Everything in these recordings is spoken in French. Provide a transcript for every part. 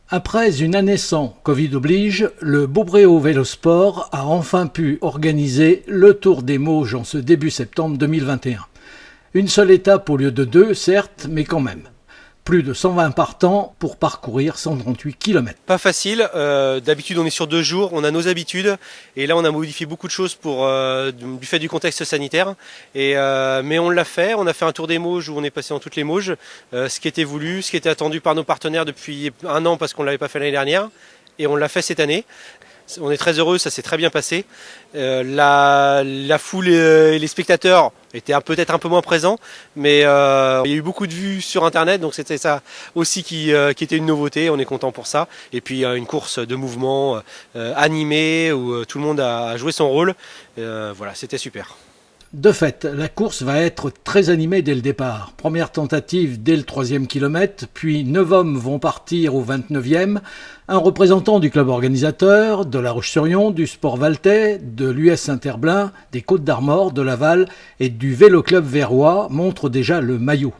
Après une année sans Covid oblige, le Beaubréau Vélosport a enfin pu organiser le Tour des Mauges en ce début septembre 2021. Une seule étape au lieu de deux, certes, mais quand même. Plus de 120 partants pour parcourir 138 km. Pas facile, d'habitude on est sur 2 jours, on a nos habitudes et là on a modifié beaucoup de choses du fait du contexte sanitaire. Mais on l'a fait, on a fait un tour des Mauges où on est passé dans toutes les Mauges, ce qui était voulu, ce qui était attendu par nos partenaires depuis un an parce qu'on ne l'avait pas fait l'année dernière et on l'a fait cette année. On est très heureux, ça s'est très bien passé. La foule et les spectateurs étaient peut-être un peu moins présents, mais il y a eu beaucoup de vues sur Internet, donc c'était ça aussi qui était une nouveauté. On est content pour ça. Et puis une course de mouvement animée où tout le monde a joué son rôle. Voilà, c'était super. De fait, la course va être très animée dès le départ. Première tentative dès le 3e kilomètre, puis 9 hommes vont partir au 29e. Un représentant du club organisateur, de La Roche-sur-Yon, du Sport Valtais, de l'US Saint-Herblain, des Côtes d'Armor, de Laval et du Vélo Club Verrois montre déjà le maillot.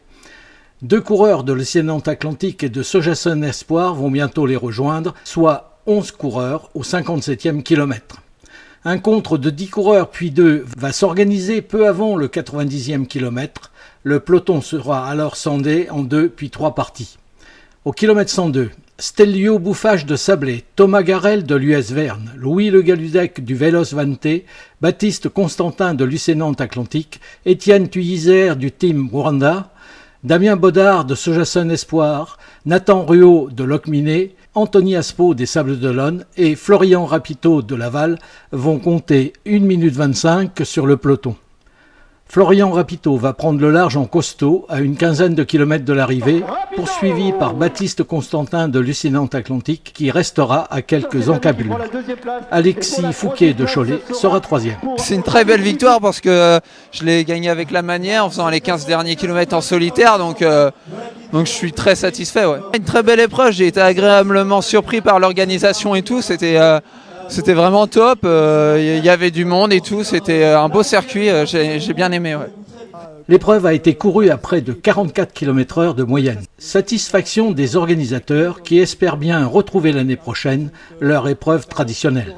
2 coureurs de l'Océan Atlantique et de Sojason Espoir vont bientôt les rejoindre, soit 11 coureurs au 57e kilomètre. Un contre de 10 coureurs puis 2 va s'organiser peu avant le 90e kilomètre. Le peloton sera alors scindé en 2 puis 3 parties. Au kilomètre 102, Stelvio Bouffage de Sablé, Thomas Garel de l'US Verne, Louis Le Galudec du Vélos Vanté, Baptiste Constantin de l'Océan Atlantique, Étienne Thuyizer du Team Rwanda, Damien Baudard de Sojason Espoir, Nathan Ruot de Locminé, Anthony Aspo des Sables d'Olonne et Florian Rapito de Laval vont compter 1 minute 25 sur le peloton. Florian Rapito va prendre le large en costaud à une quinzaine de kilomètres de l'arrivée, poursuivi par Baptiste Constantin de l'Océan Atlantique qui restera à quelques encablures. Alexis Fouquet de Cholet sera 3e. C'est une très belle victoire parce que je l'ai gagné avec la manière en faisant les 15 derniers kilomètres en solitaire, donc je suis très satisfait. Ouais. Une très belle épreuve, j'ai été agréablement surpris par l'organisation et tout, c'était vraiment top, il y avait du monde et tout, c'était un beau circuit, j'ai bien aimé. Ouais. L'épreuve a été courue à près de 44 km/h de moyenne. Satisfaction des organisateurs qui espèrent bien retrouver l'année prochaine leur épreuve traditionnelle.